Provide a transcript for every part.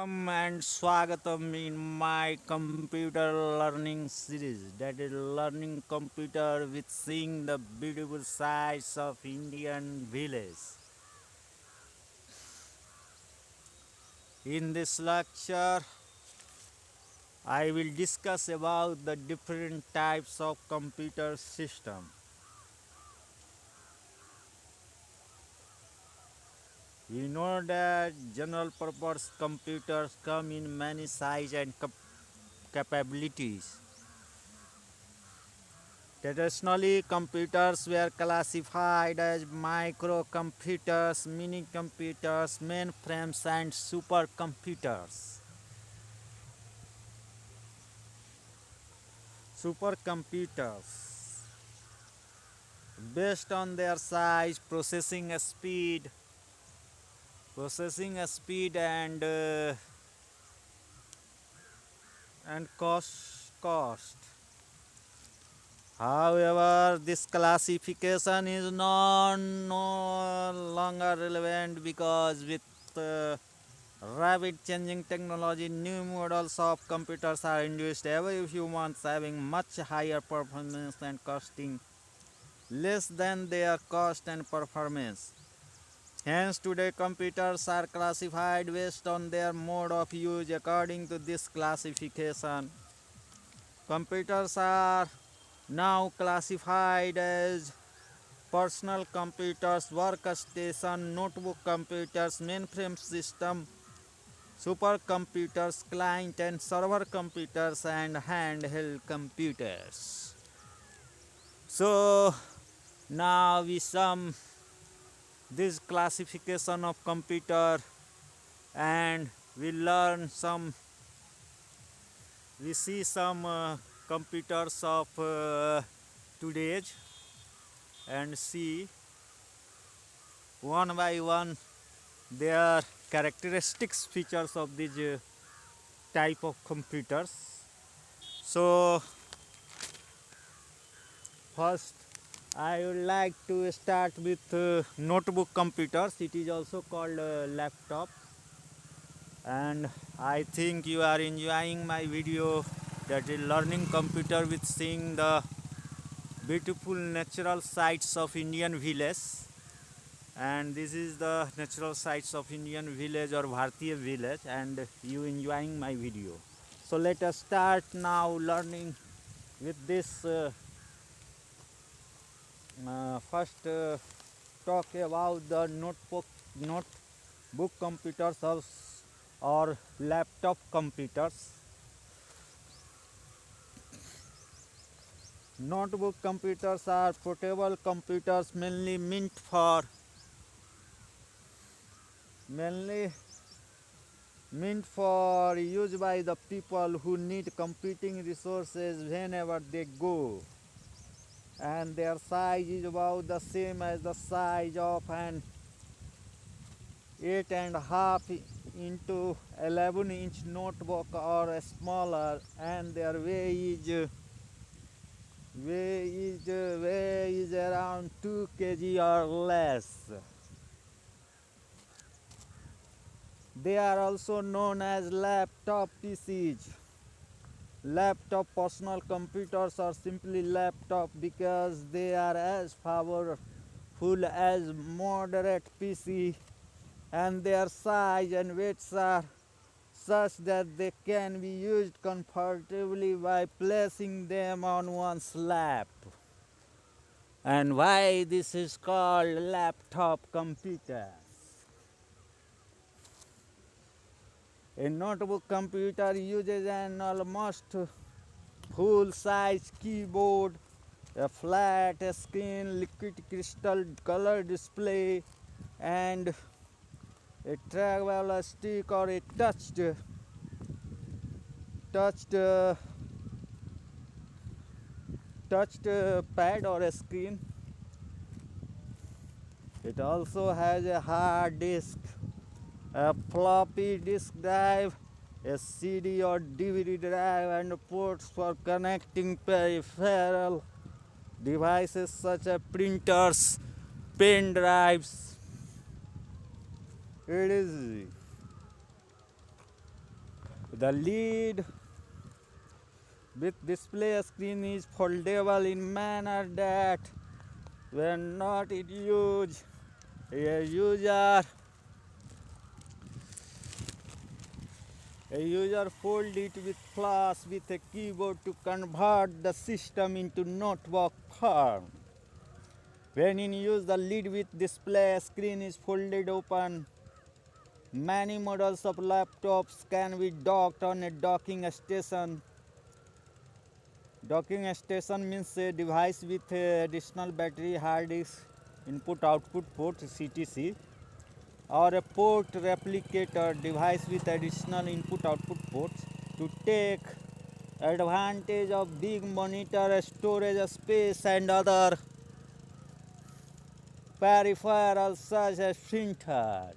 And Swagatam in my computer learning series, that is learning computer with seeing the beautiful sights of Indian village. In this lecture, I will discuss about the different types of computer system. You know that general purpose computers come in many size and capabilities. Traditionally, computers were classified as microcomputers, mini-computers, mainframes, and supercomputers. Supercomputers, based on their size, processing speed, and cost. However, this classification is no longer relevant because with rapid changing technology, new models of computers are introduced every few months, having much higher performance and costing less than their cost and performance. Hence, today computers are classified based on their mode of use. According to this classification, computers are now classified as personal computers, workstation, notebook computers, mainframe system, supercomputers, client and server computers, and handheld computers. So now we sum this classification of computer, and we learn some we see some computers of today's, and see one by one their characteristics features of these type of computers. So first I would like to start with notebook computers. It is also called laptop, and I think you are enjoying my video, that is learning computer with seeing the beautiful natural sights of Indian village. And this is the natural sights of Indian village or Bharatiya village, and you enjoying my video. So let us start now learning with this. First, talk about the notebook computers or laptop computers. Notebook computers are portable computers mainly meant for use by the people who need computing resources whenever they go, and their size is about the same as the size of an 8.5 into 11-inch notebook or smaller, and their weight is around 2 kg or less. They are also known as laptop PCs. Laptop personal computers are simply laptop because they are as powerful as moderate PC, and their size and weights are such that they can be used comfortably by placing them on one's lap. And why this is called laptop computer? A notebook computer uses an almost full-size keyboard, a flat screen, liquid crystal color display, and a travel stick or a touched pad or a screen. It also has a hard disk, a floppy disk drive, a CD or DVD drive, and ports for connecting peripheral devices such as printers, pen drives. It is The lid with display screen is foldable in manner that when not in use, a user fold it with flash with a keyboard to convert the system into notebook form. When in use, the lid with display screen is folded open. Many models of laptops can be docked on a docking station. Docking station means a device with additional battery, hard disk, input output port CTC, or a port replicator device with additional input output ports to take advantage of big monitor, storage space, and other peripherals such as printer.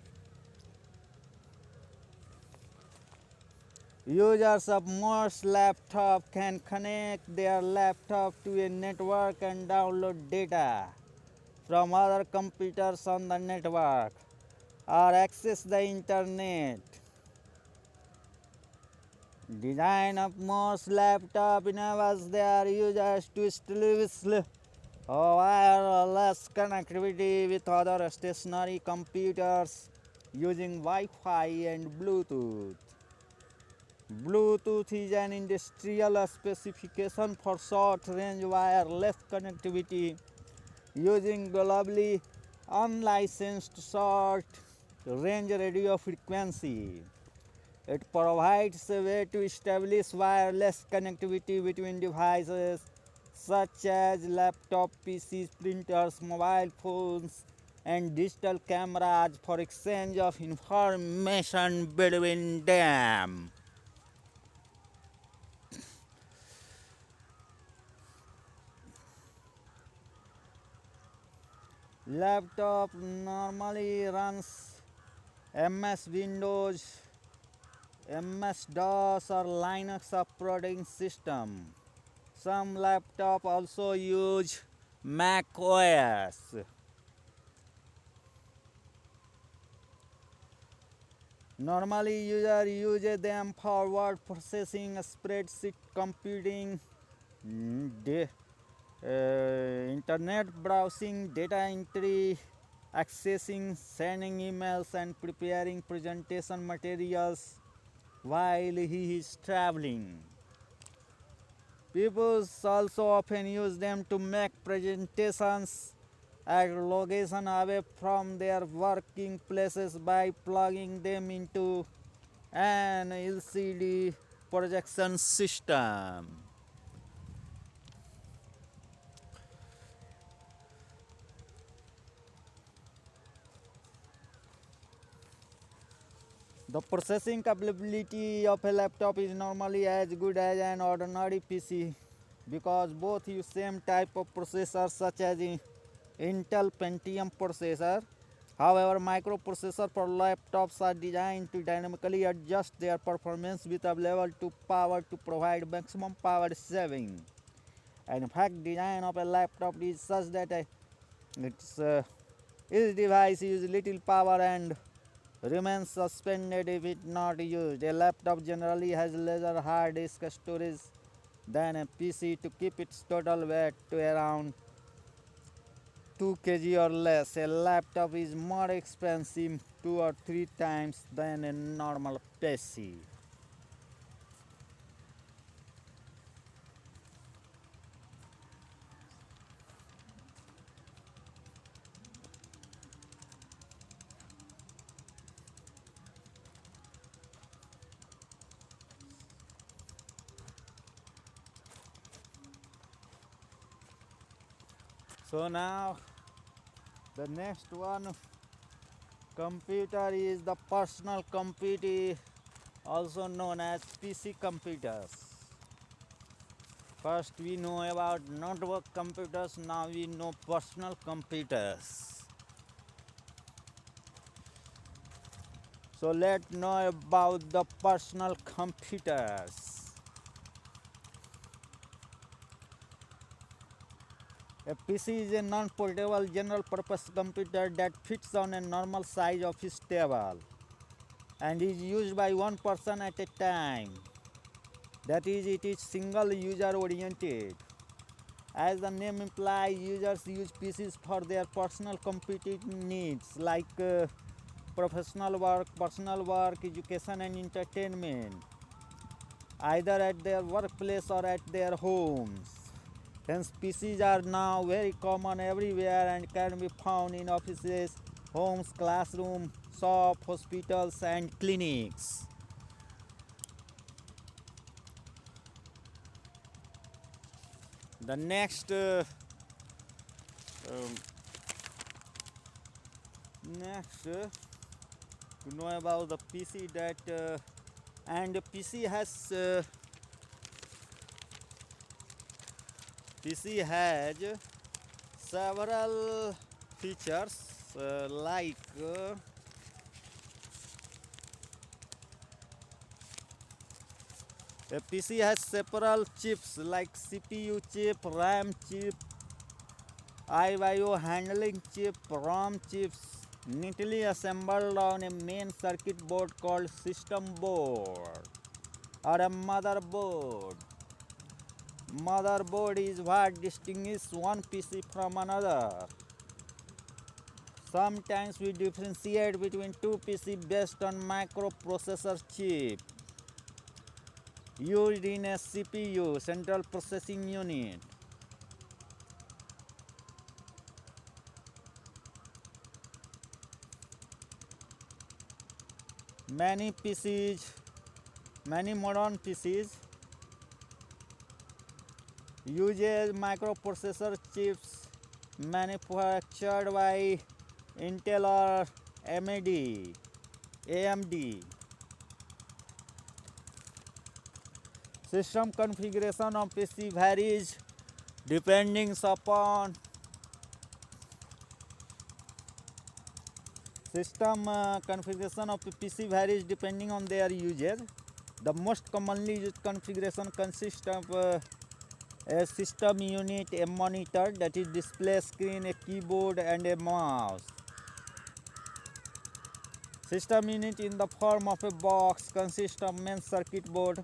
Users of most laptops can connect their laptop to a network and download data from other computers on the network or access the internet. Design of most laptops enables their users to establish wireless connectivity with other stationary computers using Wi-Fi and Bluetooth. Bluetooth is an industrial specification for short-range wireless connectivity using globally unlicensed short-range radio frequency. It provides a way to establish wireless connectivity between devices such as laptop, PCs, printers, mobile phones, and digital cameras for exchange of information between them. Laptop normally runs MS Windows, MS DOS, or Linux operating system. Some laptop also use Mac OS. Normally user uses them for word processing, spreadsheet computing, internet browsing, data entry, accessing, sending emails, and preparing presentation materials while he is traveling. People also often use them to make presentations at location away from their working places by plugging them into an LCD projection system. The processing capability of a laptop is normally as good as an ordinary PC because both use same type of processor such as Intel Pentium processor. However, microprocessors for laptops are designed to dynamically adjust their performance with available to power to provide maximum power saving. And in fact, design of a laptop is such that each device uses little power and remains suspended if it not used. A laptop generally has larger hard disk storage than a PC to keep its total weight to around 2 kg or less. A laptop is more expensive 2 or 3 times than a normal PC. So now the next one computer is the personal computer, also known as PC computers. First we know about network computers, now we know personal computers. So let's know about the personal computers. A PC is a non-portable general purpose computer that fits on a normal size office table and is used by one person at a time. That is, it is single user oriented. As the name implies, users use PCs for their personal computing needs like professional work, personal work, education, and entertainment, either at their workplace or at their homes. Hence, PCs are now very common everywhere and can be found in offices, homes, classrooms, shops, hospitals, and clinics. The um, next to know about the PC that and PC has several features like a PC has several chips like CPU chip, RAM chip, IO handling chip, ROM chips neatly assembled on a main circuit board called system board or a motherboard. Motherboard is what distinguishes one PC from another. Sometimes we differentiate between two PC based on microprocessor chip used in a CPU, central processing unit. Many modern PCs uses microprocessor chips manufactured by Intel or AMD. System configuration of PC varies depending upon configuration of PC varies depending on their usage. The most commonly used configuration consists of a system unit, a monitor, that is display screen, a keyboard, and a mouse. System unit in the form of a box consists of main circuit board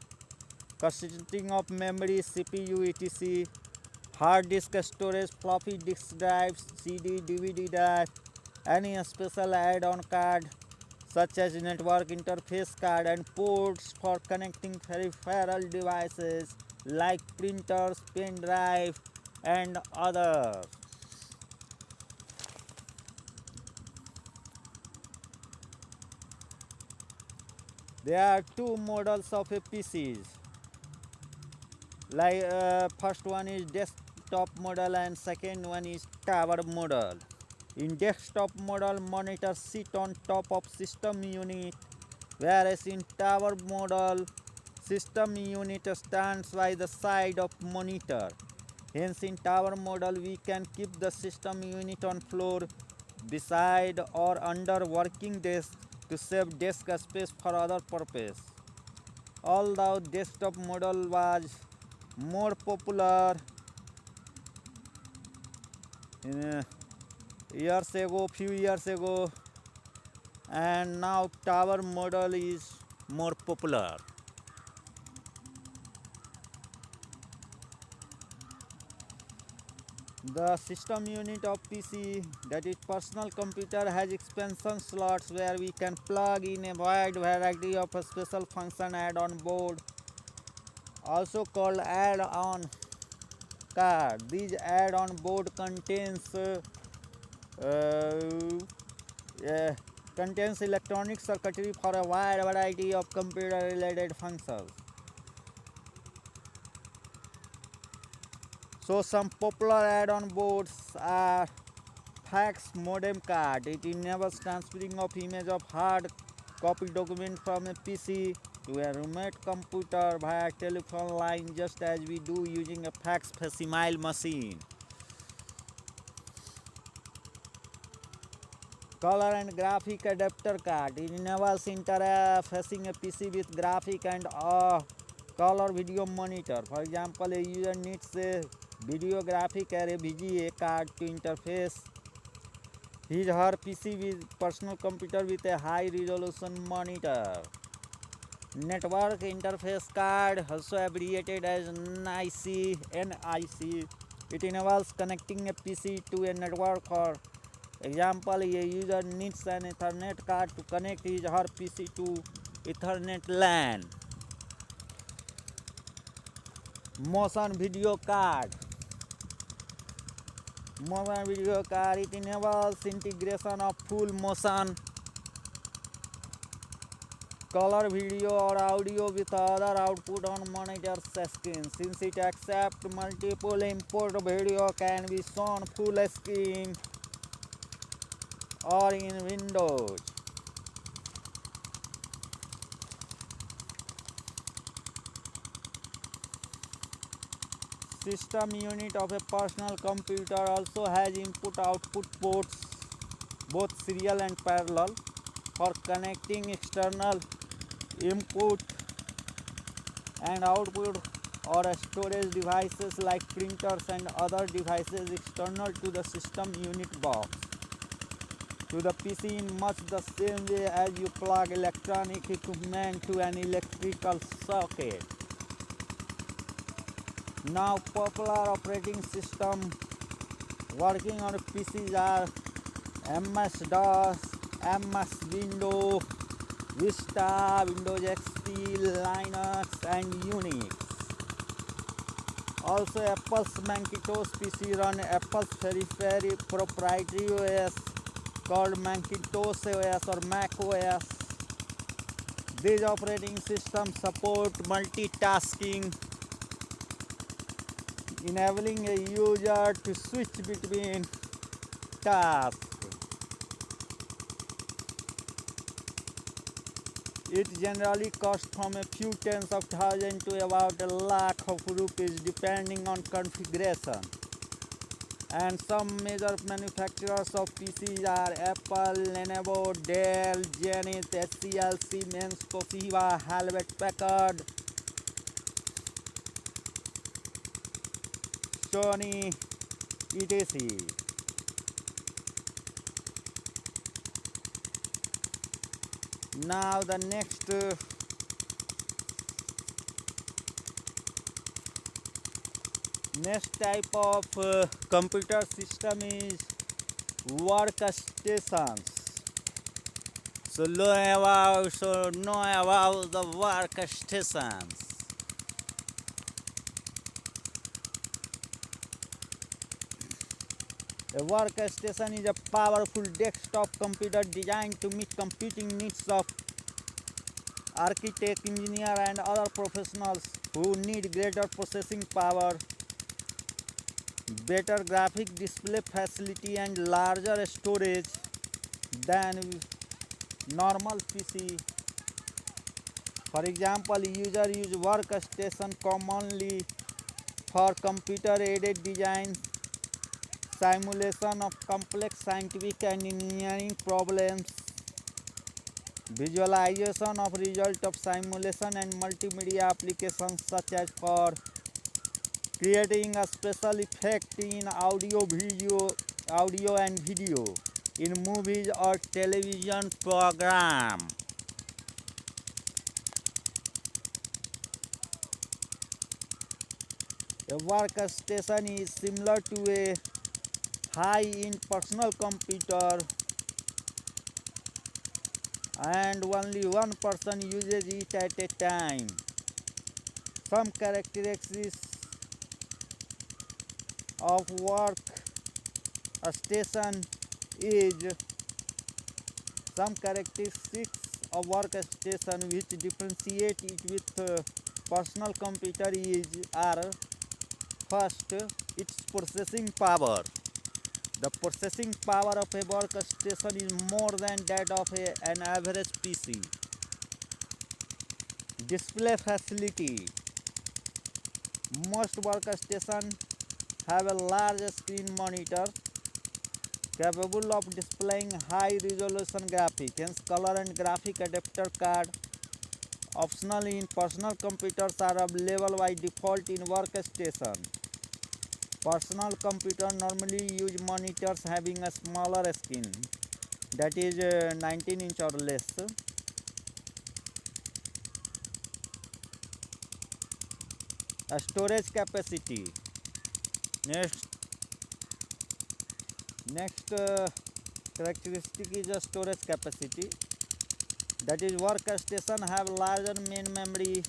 consisting of memory, CPU, etc., hard disk storage, floppy disk drives, CD, DVD drive, any special add-on card such as network interface card, and ports for connecting peripheral devices like printers, pen drive, and others. There are two models of a PCs. Like first one is desktop model and second one is tower model. In desktop model, monitors sit on top of system unit, whereas in tower model, system unit stands by the side of monitor. Hence, in tower model, we can keep the system unit on floor, beside or under working desk to save desk space for other purpose. Although desktop model was more popular uh, few years ago, and now tower model is more popular. The system unit of PC, that is personal computer, has expansion slots where we can plug in a wide variety of special function add-on board, also called add-on card. These add-on board uh, contains electronic circuitry for a wide variety of computer related functions. So some popular add-on boards are fax modem card. It enables transferring of image of hard copy document from a PC to a remote computer via telephone line, just as we do using a fax facsimile machine. Color and graphic adapter card. It enables interfacing a PC with graphic and color video monitor. For example, a user needs a video graphic or a VGA card to interface his her PC with personal computer with a high resolution monitor. Network interface card, also abbreviated as NIC. It enables connecting a PC to a network. For example, a user needs an Ethernet card to connect his her PC to Ethernet LAN. Motion video card. Motion video card, it enables integration of full motion color video or audio with other output on monitor screen. Since it accepts multiple input, video can be shown full screen or in Windows. System unit of a personal computer also has input-output ports, both serial and parallel, for connecting external input and output or storage devices like printers and other devices external to the system unit box to the PC in much the same way as you plug electronic equipment to an electrical socket. Now popular operating system working on PCs are MS-DOS, MS Windows, Vista, Windows XP, Linux and Unix. Also Apple's Macintosh PC run Apple's very proprietary OS called Macintosh OS or Mac OS. These operating systems support multitasking, enabling a user to switch between tasks. It generally costs from a few tens of thousands to about ₹1,00,000 of rupees depending on configuration. And some major manufacturers of PCs are Apple, Lenovo, Dell, Zenith, HCL, Siemens, Toshiba, Hewlett Packard, Sony, etc. Now the next type of computer system is workstations. So know about the workstations. A workstation is a powerful desktop computer designed to meet computing needs of architect, engineer and other professionals who need greater processing power, better graphic display facility and larger storage than normal PC. For example, users use workstation commonly for computer-aided design, simulation of complex scientific and engineering problems, visualization of result of simulation and multimedia applications such as for creating a special effect in audio and video in movies or television program. A workstation is similar to a high-end personal computer and only one person uses it at a time. Some characteristics of workstation which differentiate it with personal computer are: first, its processing power. The processing power of a workstation is more than that of an average PC. Display facility. Most workstations have a large screen monitor capable of displaying high resolution graphics, hence color and graphic adapter card optional in personal computers are available by default in workstation. Personal computer normally use monitors having a smaller screen, that is 19 inch or less. A storage capacity. Next characteristic is a storage capacity. That is, workstation have larger main memory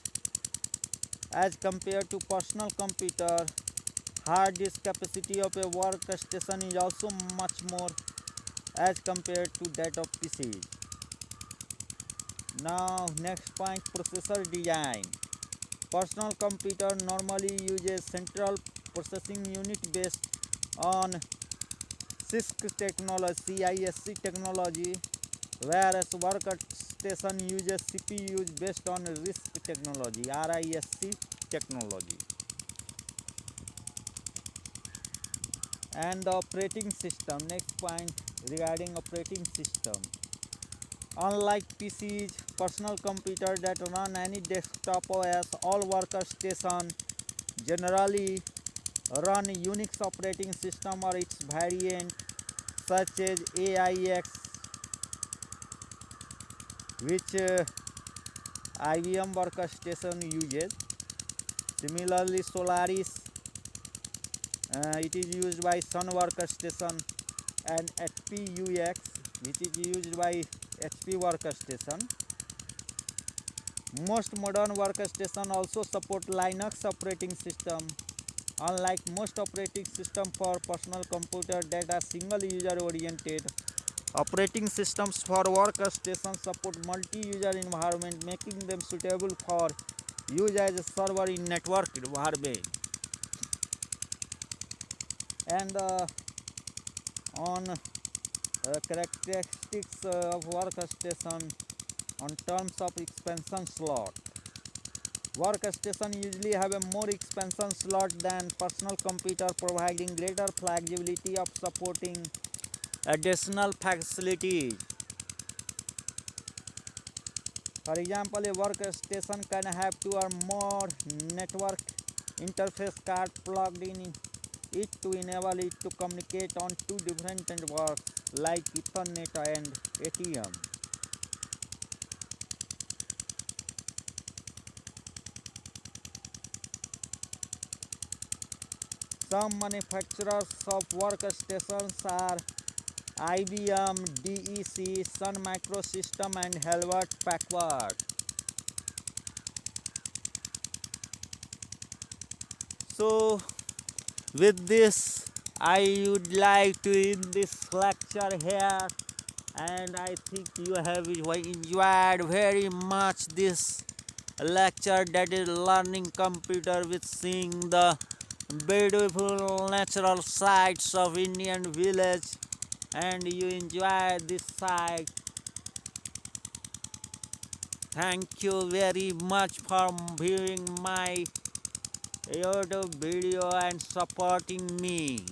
as compared to personal computer. Hard disk capacity of a workstation is also much more as compared to that of PCs. Now next point, processor design. Personal computer normally uses central processing unit based on CISC technology, whereas workstation uses CPUs based on RISC technology. And the operating system. Next point regarding operating system. Unlike PCs, personal computer that run any desktop OS, all workstation generally run Unix operating system or its variant such as AIX, which IBM workstation uses. Similarly, Solaris, it is used by Sun workstation, and HPUX, which is used by HP workstation. Most modern workstation also support Linux operating system. Unlike most operating system for personal computer that are single user oriented, operating systems for workstations support multi-user environment, making them suitable for use as a server in network environment. And on characteristics of workstation on terms of expansion slot. Workstation usually have a more expansion slot than personal computer, providing greater flexibility of supporting additional facilities. For example, a workstation can have two or more network interface cards plugged in it to enable it to communicate on two different networks like Ethernet and ATM. Some manufacturers of workstations are IBM, DEC, Sun Microsystem, and Hewlett Packard. So, with this, I would like to end this lecture here, and I think you have enjoyed very much this lecture, that is learning computer with seeing the beautiful natural sights of Indian village, and you enjoy this sight. Thank you very much for viewing my YouTube video and supporting me.